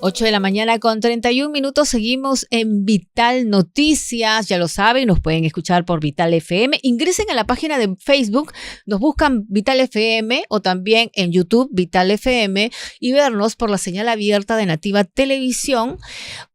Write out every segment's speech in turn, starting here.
8 de la mañana con 31 minutos. Seguimos en Vital Noticias. Ya lo saben, nos pueden escuchar por Vital FM. Ingresen a la página de Facebook, nos buscan Vital FM o también en YouTube Vital FM y vernos por la señal abierta de Nativa Televisión,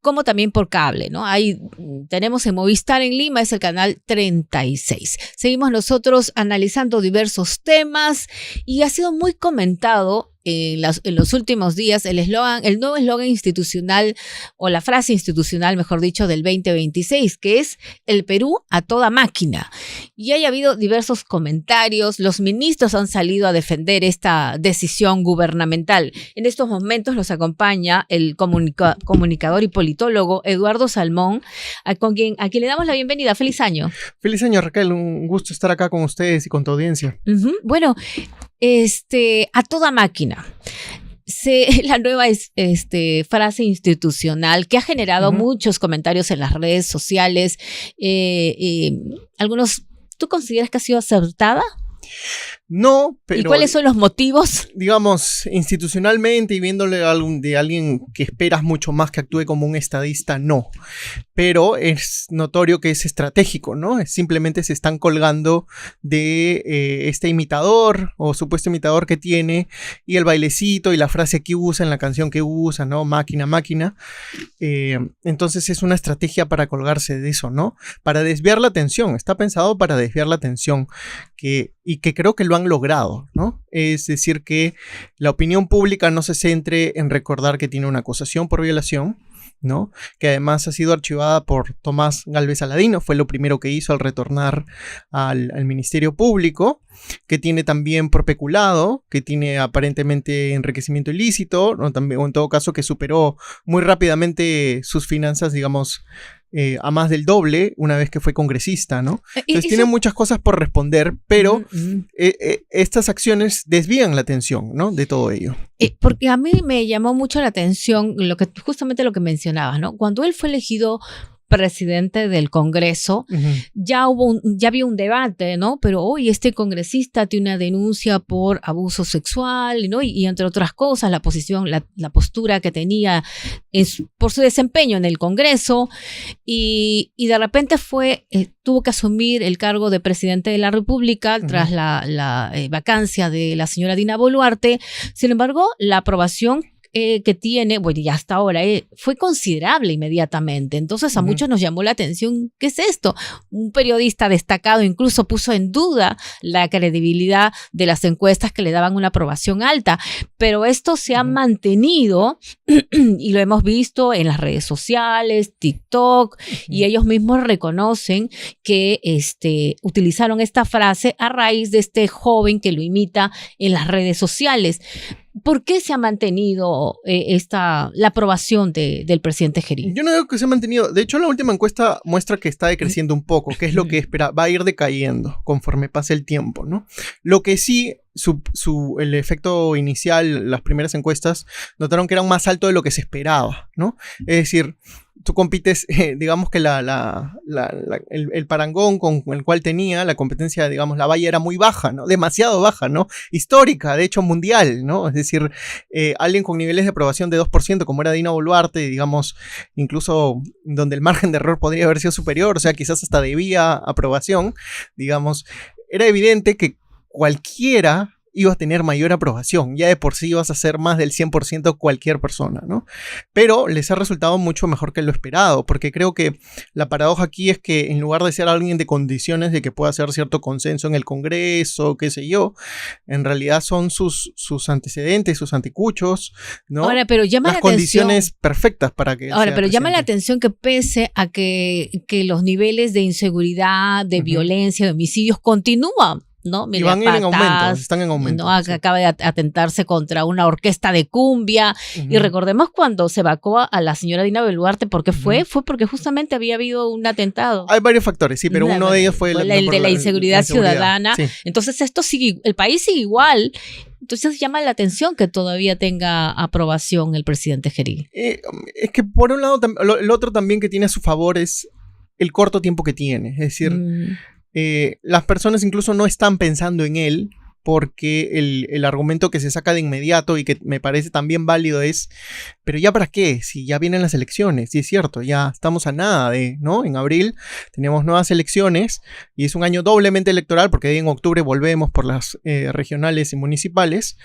como también por cable, ¿no? Ahí tenemos en Movistar en Lima, es el canal 36. Seguimos nosotros analizando diversos temas y ha sido muy comentado en los últimos días el nuevo eslogan institucional o la frase institucional, mejor dicho, del 2026, que es el Perú a toda máquina. Y ha habido diversos comentarios, los ministros han salido a defender esta decisión gubernamental. En estos momentos nos acompaña el comunicador y politólogo Eduardo Salmón, a quien le damos la bienvenida. ¡Feliz año! ¡Feliz año, Raquel! Un gusto estar acá con ustedes y con tu audiencia. Bueno, a toda máquina. La nueva frase institucional que ha generado muchos comentarios en las redes sociales. Algunos, ¿tú consideras que ha sido acertada? No, pero... ¿Y cuáles son los motivos? Digamos, institucionalmente y viéndole de alguien que esperas mucho más que actúe como un estadista, no. Pero es notorio que es estratégico, ¿no? Simplemente se están colgando de este imitador o supuesto imitador que tiene y el bailecito y la frase que usa en la canción que usa, ¿no? Máquina, máquina. Entonces es una estrategia para colgarse de eso, ¿no? Para desviar la atención. Está pensado para desviar la atención y que creo que lo han logrado, ¿no? Es decir, que la opinión pública no se centre en recordar que tiene una acusación por violación, ¿no? Que además ha sido archivada por Tomás Gálvez Saladino, fue lo primero que hizo al retornar al Ministerio Público, que tiene también por peculado, que tiene aparentemente enriquecimiento ilícito, ¿no? También, o en todo caso que superó muy rápidamente sus finanzas, digamos, a más del doble una vez que fue congresista, ¿no? Entonces tiene muchas cosas por responder, pero estas acciones desvían la atención, ¿no? De todo ello. Porque a mí me llamó mucho la atención justamente lo que mencionabas, ¿no? Cuando él fue elegido presidente del Congreso, ya había un debate, ¿no? Pero hoy este congresista tiene una denuncia por abuso sexual, ¿no? Y entre otras cosas, la postura que tenía por su desempeño en el Congreso, y de repente tuvo que asumir el cargo de presidente de la República tras la vacancia de la señora Dina Boluarte. Sin embargo, la aprobación que tiene, bueno, y hasta ahora fue considerable inmediatamente. Entonces a muchos nos llamó la atención, ¿qué es esto? Un periodista destacado incluso puso en duda la credibilidad de las encuestas que le daban una aprobación alta, pero esto se ha mantenido y lo hemos visto en las redes sociales, TikTok, y ellos mismos reconocen que utilizaron esta frase a raíz de este joven que lo imita en las redes sociales. ¿Por qué se ha mantenido la aprobación del presidente Gerí? Yo no digo que se ha mantenido. De hecho, la última encuesta muestra que está decreciendo un poco, que es lo que espera. Va a ir decayendo conforme pase el tiempo, ¿no? Lo que sí, el efecto inicial, las primeras encuestas, notaron que era más alto de lo que se esperaba, ¿no? Es decir, tú compites, digamos que el parangón con el cual tenía la competencia, digamos, la valla era muy baja, ¿no? Demasiado baja, ¿no? Histórica, de hecho mundial, ¿no? Es decir, alguien con niveles de aprobación de 2%, como era Dina Boluarte, digamos, incluso donde el margen de error podría haber sido superior, o sea, quizás hasta debía aprobación, digamos, era evidente que cualquiera iba a tener mayor aprobación. Ya de por sí ibas a ser más del 100% cualquier persona, ¿no? Pero les ha resultado mucho mejor que lo esperado, porque creo que la paradoja aquí es que en lugar de ser alguien de condiciones de que pueda hacer cierto consenso en el Congreso, qué sé yo, en realidad son sus antecedentes, sus anticuchos, ¿no? Ahora, pero llama las condiciones perfectas para que Ahora, pero llama la atención que pese a que los niveles de inseguridad, de violencia, de homicidios continúan, ¿no? Y van a ir en aumento, están en aumento. ¿No? Sí. Acaba de atentarse contra una orquesta de cumbia. Y recordemos cuando se vacó a la señora Dina Boluarte, ¿por qué fue? Fue porque justamente había habido un atentado. Hay varios factores, sí, pero uno de ellos fue el de la inseguridad ciudadana. Sí. Entonces esto sigue, el país sigue igual. Entonces llama la atención que todavía tenga aprobación el presidente Gerí. Es que por un lado, el otro también que tiene a su favor es el corto tiempo que tiene. Es decir, las personas incluso no están pensando en él porque el argumento que se saca de inmediato y que me parece también válido es, pero ya para qué, si ya vienen las elecciones, sí es cierto, ya estamos a nada de, ¿no? En abril tenemos nuevas elecciones y es un año doblemente electoral porque ahí en octubre volvemos por las regionales y municipales.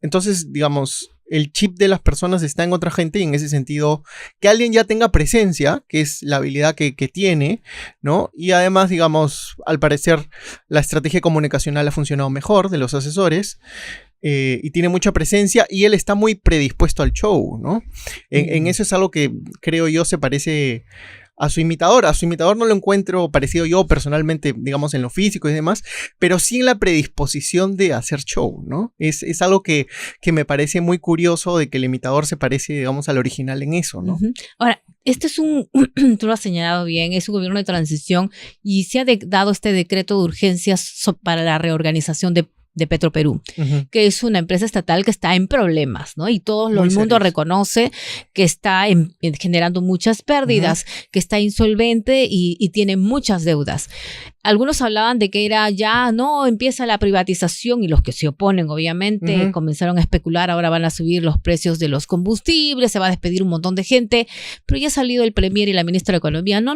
Entonces, digamos, el chip de las personas está en otra gente y en ese sentido que alguien ya tenga presencia, que es la habilidad que tiene, ¿no? Y además, digamos, al parecer la estrategia comunicacional ha funcionado mejor de los asesores y tiene mucha presencia y él está muy predispuesto al show, ¿no? En eso es algo que creo yo se parece a su imitador. A su imitador no lo encuentro parecido yo personalmente, digamos, en lo físico y demás, pero sí en la predisposición de hacer show, ¿no? Es algo que me parece muy curioso de que el imitador se parece, digamos, al original en eso, ¿no? Ahora, este es tú lo has señalado bien, es un gobierno de transición y se ha dado este decreto de urgencias para la reorganización de Petroperú, que es una empresa estatal que está en problemas, ¿no? Y todo el mundo reconoce que está generando muchas pérdidas, que está insolvente y tiene muchas deudas. Algunos hablaban de que era ya, no, empieza la privatización y los que se oponen, obviamente, comenzaron a especular, ahora van a subir los precios de los combustibles, se va a despedir un montón de gente, pero ya ha salido el Premier y la ministra de Economía, no,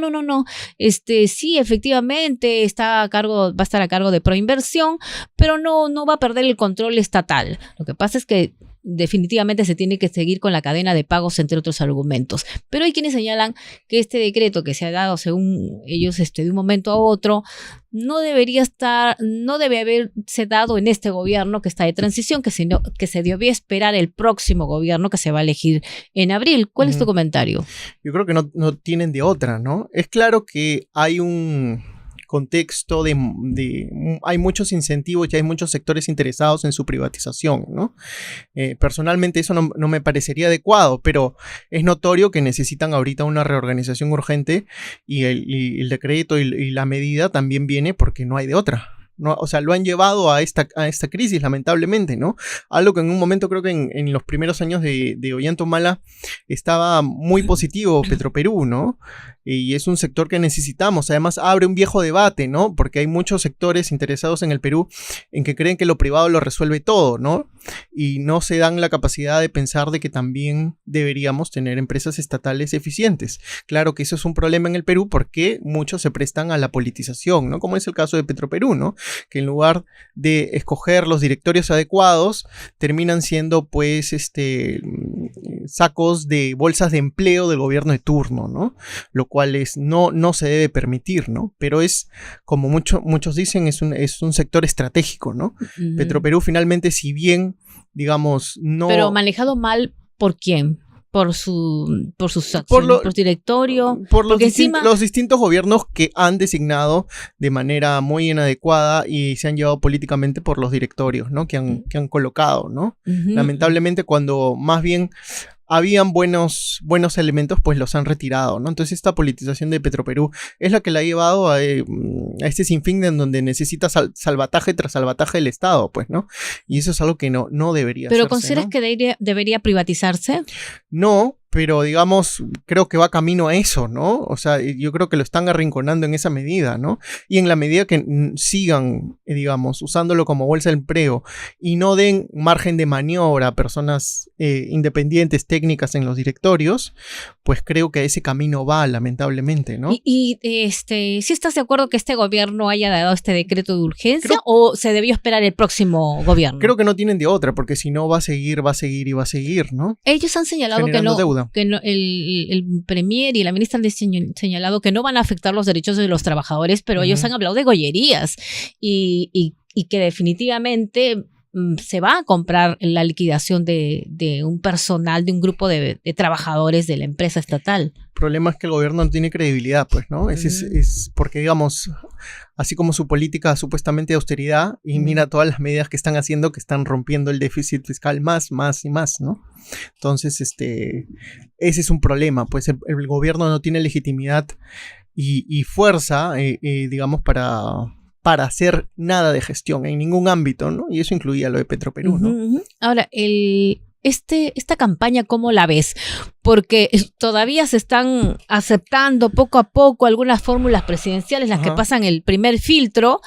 sí, efectivamente, va a estar a cargo de Proinversión, pero no va a perder el control estatal. Lo que pasa es que definitivamente se tiene que seguir con la cadena de pagos, entre otros argumentos. Pero hay quienes señalan que este decreto que se ha dado, según ellos, de un momento a otro, no debe haberse dado en este gobierno que está de transición, que se debía esperar el próximo gobierno que se va a elegir en abril. ¿Cuál es tu comentario? Yo creo que no tienen de otra, ¿no? Es claro que hay un contexto hay muchos incentivos y hay muchos sectores interesados en su privatización, ¿no? Personalmente eso no me parecería adecuado, pero es notorio que necesitan ahorita una reorganización urgente y el decreto y la medida también viene porque no hay de otra. No, o sea, lo han llevado a esta crisis, lamentablemente, ¿no? Algo que en un momento creo que en los primeros años de Ollanta Humala estaba muy positivo Petroperú, ¿no? Y es un sector que necesitamos. Además, abre un viejo debate, ¿no? Porque hay muchos sectores interesados en el Perú en que creen que lo privado lo resuelve todo, ¿no? Y no se dan la capacidad de pensar de que también deberíamos tener empresas estatales eficientes. Claro que eso es un problema en el Perú porque muchos se prestan a la politización, ¿no? Como es el caso de Petroperú, ¿no? Que en lugar de escoger los directorios adecuados, terminan siendo, pues, sacos de bolsas de empleo del gobierno de turno, ¿no? Lo cual no se debe permitir, ¿no? Pero es, como muchos dicen, es un sector estratégico, ¿no? Petroperú finalmente, si bien, digamos, no... Pero manejado mal, ¿por quién? Por sus acciones, por directorio. Por los distintos gobiernos que han designado de manera muy inadecuada y se han llevado políticamente por los directorios, ¿no? Que han colocado, ¿no? Lamentablemente, cuando más bien habían buenos elementos, pues los han retirado, ¿no? Entonces esta politización de Petroperú es la que la ha llevado a este sinfín en donde necesita salvataje tras salvataje del Estado, pues, ¿no? Y eso es algo que no debería ¿Pero hacerse, consideras, ¿no?, que debería privatizarse? No, pero digamos, creo que va camino a eso, ¿no? O sea, yo creo que lo están arrinconando en esa medida, ¿no? Y en la medida que sigan, digamos, usándolo como bolsa de empleo y no den margen de maniobra a personas independientes, técnicas en los directorios, pues creo que ese camino va, lamentablemente, ¿no? ¿Y ¿sí estás de acuerdo que este gobierno haya dado este decreto de urgencia o se debió esperar el próximo gobierno? Creo que no tienen de otra, porque si no va a seguir, ¿no? Ellos han señalado que no, el Premier y la ministra han señalado que no van a afectar los derechos de los trabajadores, pero ellos han hablado de gollerías y que definitivamente se va a comprar la liquidación de un personal, de un grupo de trabajadores de la empresa estatal. El problema es que el gobierno no tiene credibilidad, pues, ¿no? Es porque, digamos, así como su política supuestamente de austeridad, y mira todas las medidas que están haciendo, que están rompiendo el déficit fiscal más y más, ¿no? Entonces, ese es un problema, pues el gobierno no tiene legitimidad y fuerza, digamos, para hacer nada de gestión en ningún ámbito, ¿no? Y eso incluía lo de Petroperú, ¿no? Ahora, esta campaña, ¿cómo la ves? porque todavía se están aceptando poco a poco algunas fórmulas presidenciales, las que pasan el primer filtro,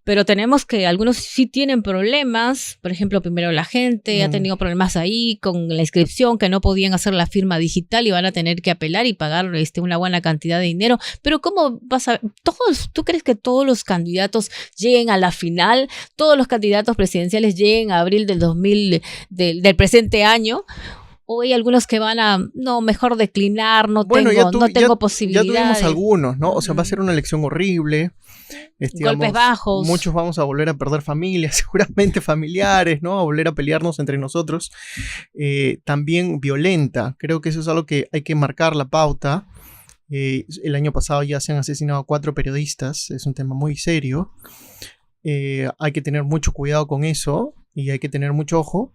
pero tenemos que algunos sí tienen problemas. Por ejemplo, primero la gente ha tenido problemas ahí con la inscripción, que no podían hacer la firma digital y van a tener que apelar y pagar una buena cantidad de dinero. Pero ¿cómo vas a...? ¿Tú crees que todos los candidatos lleguen a la final? ¿Todos los candidatos presidenciales lleguen a abril del presente año? ¿O hay algunos que van a, no, mejor declinar, no tengo posibilidades? Ya tuvimos algunos, ¿no? O sea, va a ser una elección horrible. Golpes bajos. Muchos vamos a volver a perder familias, seguramente familiares, ¿no? A volver a pelearnos entre nosotros. También violenta. Creo que eso es algo que hay que marcar la pauta. El año pasado ya se han asesinado a 4 periodistas. Es un tema muy serio. Hay que tener mucho cuidado con eso y hay que tener mucho ojo.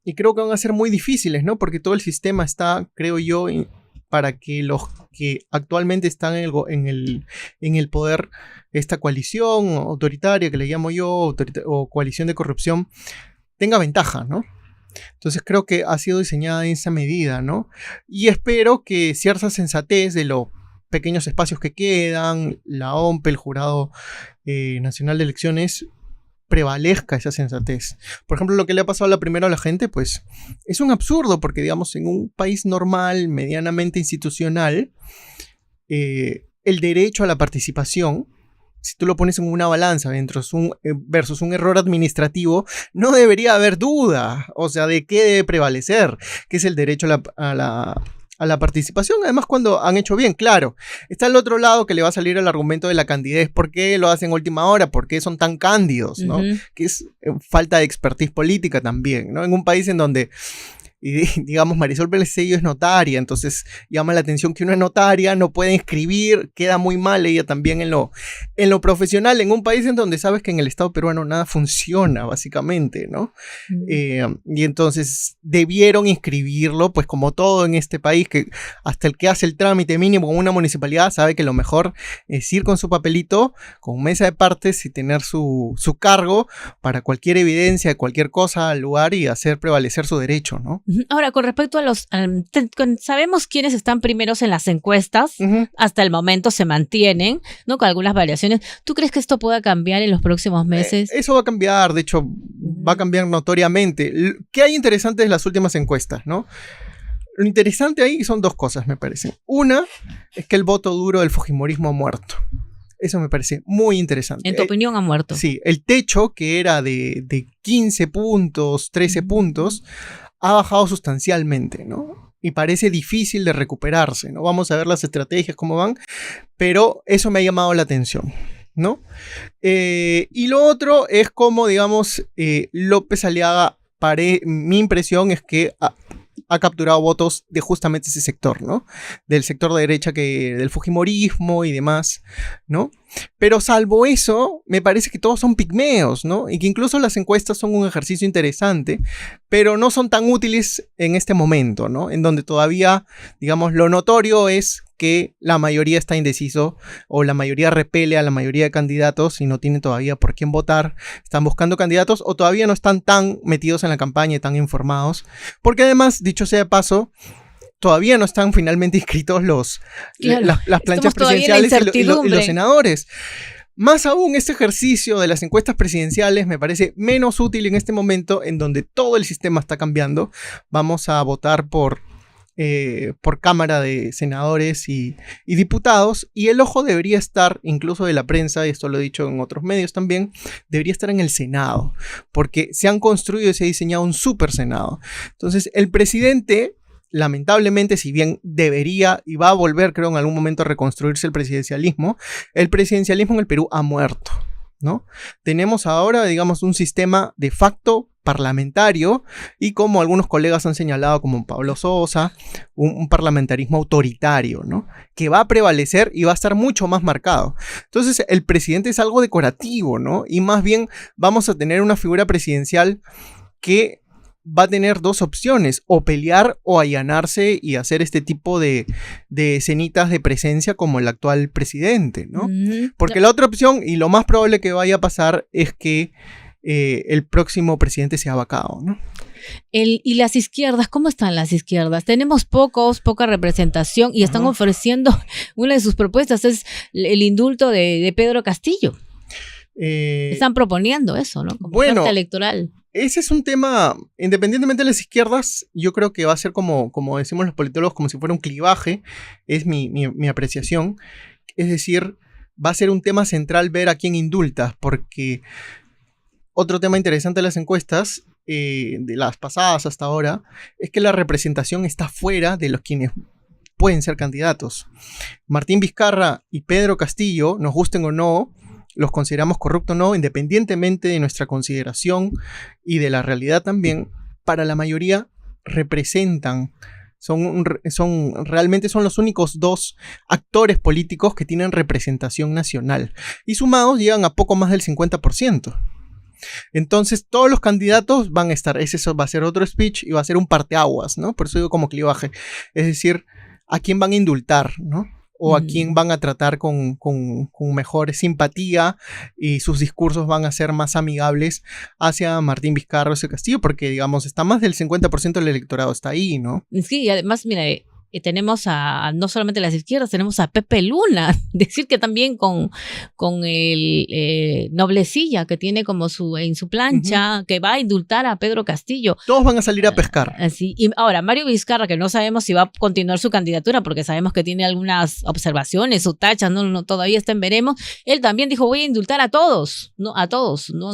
Y creo que van a ser muy difíciles, ¿no? Porque todo el sistema está, creo yo, para que los que actualmente están en el poder, esta coalición autoritaria que le llamo yo, o coalición de corrupción, tenga ventaja, ¿no? Entonces creo que ha sido diseñada en esa medida, ¿no? Y espero que cierta sensatez de los pequeños espacios que quedan, la OMP, el Jurado Nacional de Elecciones, prevalezca esa sensatez. Por ejemplo, lo que le ha pasado a la primera a la gente, pues es un absurdo, porque digamos, en un país normal, medianamente institucional, el derecho a la participación, si tú lo pones en una balanza versus un error administrativo, no debería haber duda, o sea, de qué debe prevalecer, que es el derecho a la participación, además cuando han hecho bien, claro. Está al otro lado que le va a salir el argumento de la candidez. ¿Por qué lo hacen a última hora? ¿Por qué son tan cándidos? ¿No? Que es falta de expertise política también, ¿no? En un país en donde, digamos, Marisol Pellecello es notaria, entonces llama la atención que una notaria no puede inscribir, queda muy mal ella también en lo profesional, en un país en donde sabes que en el Estado peruano nada funciona, básicamente, ¿no? Y entonces debieron inscribirlo, pues como todo en este país, que hasta el que hace el trámite mínimo en una municipalidad sabe que lo mejor es ir con su papelito, con mesa de partes y tener su cargo para cualquier evidencia de cualquier cosa al lugar y hacer prevalecer su derecho, ¿no? Ahora, con respecto a sabemos quiénes están primeros en las encuestas, hasta el momento se mantienen, ¿no? Con algunas variaciones. ¿Tú crees que esto pueda cambiar en los próximos meses? Eso va a cambiar, de hecho, va a cambiar notoriamente. ¿Qué hay interesante en las últimas encuestas, no? Lo interesante ahí son 2 cosas, me parecen. Una es que el voto duro del fujimorismo ha muerto. Eso me parece muy interesante. ¿En tu opinión ha muerto? Sí, el techo, que era de 15 puntos, 13 puntos, ha bajado sustancialmente, ¿no? Y parece difícil de recuperarse, ¿no? Vamos a ver las estrategias, cómo van, pero eso me ha llamado la atención, ¿no? Y lo otro es como, digamos, López Aliaga, mi impresión es que ha capturado votos de justamente ese sector, ¿no? Del sector de derecha, del fujimorismo y demás, ¿no? Pero salvo eso, me parece que todos son pigmeos, ¿no? Y que incluso las encuestas son un ejercicio interesante, pero no son tan útiles en este momento, ¿no? En donde todavía, digamos, lo notorio es que la mayoría está indeciso o la mayoría repele a la mayoría de candidatos y no tienen todavía por quién votar, están buscando candidatos o todavía no están tan metidos en la campaña y tan informados, porque además, dicho sea de paso, todavía no están finalmente inscritos las planchas presidenciales y los senadores. Más aún, este ejercicio de las encuestas presidenciales me parece menos útil en este momento en donde todo el sistema está cambiando. Vamos a votar por Cámara de Senadores y Diputados, y el ojo debería estar, incluso de la prensa, y esto lo he dicho en otros medios también, debería estar en el Senado, porque se han construido y se ha diseñado un super Senado. Entonces, el presidente, lamentablemente, si bien debería y va a volver, creo, en algún momento a reconstruirse el presidencialismo en el Perú ha muerto, ¿no? Tenemos ahora, digamos, un sistema de facto parlamentario y, como algunos colegas han señalado, como Pablo Sosa, un parlamentarismo autoritario, ¿no? Que va a prevalecer y va a estar mucho más marcado. Entonces, el presidente es algo decorativo, ¿no? Y más bien vamos a tener una figura presidencial que va a tener 2 opciones, o pelear o allanarse y hacer este tipo de escenitas de presencia como el actual presidente, ¿no? Porque la otra opción, y lo más probable que vaya a pasar, es que el próximo presidente sea vacado, ¿no? ¿Y las izquierdas? ¿Cómo están las izquierdas? Tenemos poca representación y están ofreciendo, una de sus propuestas es el indulto de Pedro Castillo. Están proponiendo eso, ¿no? Como oferta electoral. Ese es un tema, independientemente de las izquierdas, yo creo que va a ser como decimos los politólogos, como si fuera un clivaje, es mi apreciación. Es decir, va a ser un tema central ver a quién indulta, porque otro tema interesante de las encuestas, de las pasadas hasta ahora, es que la representación está fuera de los quienes pueden ser candidatos. Martín Vizcarra y Pedro Castillo, nos gusten o no, los consideramos corruptos o no, independientemente de nuestra consideración y de la realidad también, para la mayoría representan, realmente son los únicos dos actores políticos que tienen representación nacional. Y sumados llegan a poco más del 50%. Entonces todos los candidatos van a estar, eso va a ser otro speech y va a ser un parteaguas, ¿no? Por eso digo como clivaje. Es decir, ¿a quién van a indultar, no? O a quién van a tratar con mejor simpatía y sus discursos van a ser más amigables hacia Martín Vizcarra o hacia Castillo, porque, digamos, está más del 50% del electorado, está ahí, ¿no? Sí, y además, mira, tenemos no solamente las izquierdas, tenemos a Pepe Luna, decir que también con el Noblecilla, que tiene como en su plancha, que va a indultar a Pedro Castillo. Todos van a salir a pescar. Así. Y ahora, Mario Vizcarra, que no sabemos si va a continuar su candidatura, porque sabemos que tiene algunas observaciones o tachas, no todavía está en veremos, él también dijo, voy a indultar a todos, no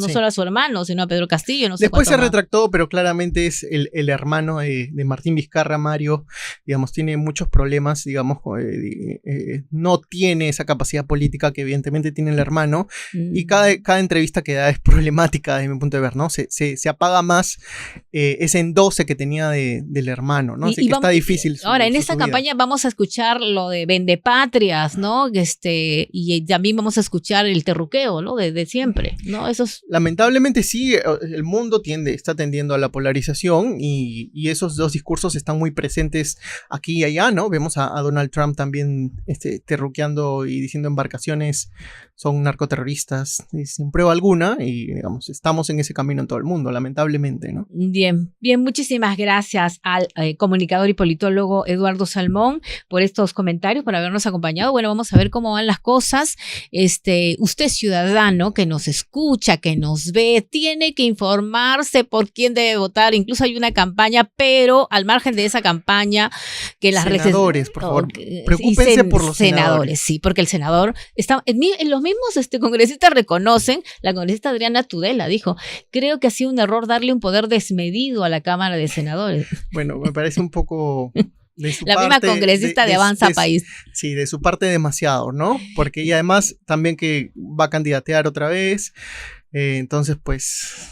sí. Solo a su hermano, sino a Pedro Castillo. No sé. Después se retractó, pero claramente es el hermano de Martín Vizcarra, Mario, digamos, tiene muchos problemas, digamos, no tiene esa capacidad política que evidentemente tiene el hermano, y cada entrevista que da es problemática desde mi punto de ver, ¿no? Se apaga más ese endose que tenía del hermano, ¿no? Así que está difícil. Ahora, en esta campaña vamos a escuchar lo de vendepatrias, ¿no? Y también vamos a escuchar el terruqueo, ¿no? De siempre, ¿no? Lamentablemente sí, el mundo está tendiendo a la polarización y esos dos discursos están muy presentes aquí y allá, ¿no? Vemos a Donald Trump también terruqueando y diciendo embarcaciones son narcoterroristas sin prueba alguna, y digamos, estamos en ese camino en todo el mundo, lamentablemente, ¿no? Bien, muchísimas gracias al comunicador y politólogo Eduardo Salmón por estos comentarios, por habernos acompañado. Bueno, vamos a ver cómo van las cosas. Usted, ciudadano que nos escucha, que nos ve, tiene que informarse por quién debe votar. Incluso hay una campaña, pero al margen de esa campaña, que las senadores, por favor, preocúpense por los senadores. Sí, porque el senador está en los mismos congresistas reconocen, la congresista Adriana Tudela dijo, creo que ha sido un error darle un poder desmedido a la Cámara de Senadores. Bueno, me parece un poco de su la parte, misma congresista de Avanza País. Sí, de su parte demasiado, ¿no? Porque ella además también que va a candidatear otra vez, entonces pues...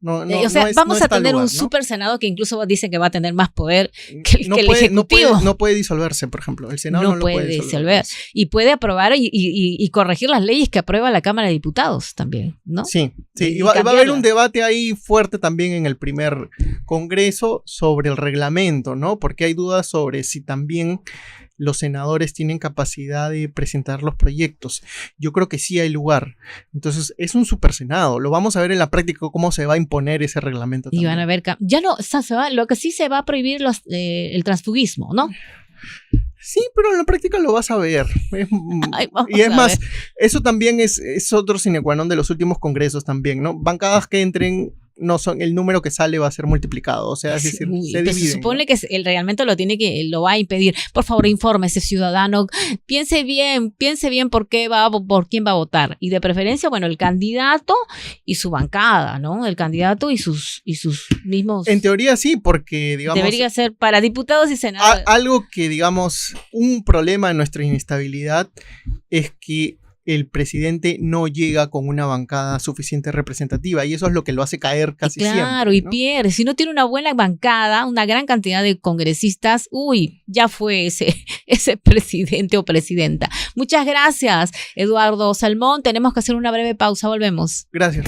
vamos a tener un super senado que incluso dicen que va a tener más poder que el Ejecutivo. No puede disolverse, por ejemplo. El Senado no lo puede disolver. Y puede aprobar y corregir las leyes que aprueba la Cámara de Diputados también, ¿no? Sí. Y va a haber un debate ahí fuerte también en el primer Congreso sobre el reglamento, ¿no? Porque hay dudas sobre si también los senadores tienen capacidad de presentar los proyectos. Yo creo que sí hay lugar. Entonces, es un super senado. Lo vamos a ver en la práctica cómo se va a imponer ese reglamento también. Y van a ver, lo que sí se va a prohibir el transfugismo, ¿no? Sí, pero en la práctica lo vas a ver. Y es más, eso también es otro sine qua non de los últimos congresos también, ¿no? Bancadas que entren, no son, el número que sale va a ser multiplicado, o sea, es decir, se dividen. Se supone, ¿no?, que el reglamento lo va a impedir. Por favor, infórmese, ciudadano, piense bien por quién va a votar, y de preferencia, bueno, el candidato y su bancada, ¿no? El candidato y sus mismos. En teoría sí, porque digamos debería ser para diputados y senadores. Algo que, digamos, un problema de nuestra inestabilidad es que el presidente no llega con una bancada suficiente representativa, y eso es lo que lo hace caer casi siempre. Claro, y pierde. Si no tiene una buena bancada, una gran cantidad de congresistas, ya fue ese presidente o presidenta. Muchas gracias, Eduardo Salmón. Tenemos que hacer una breve pausa. Volvemos. Gracias.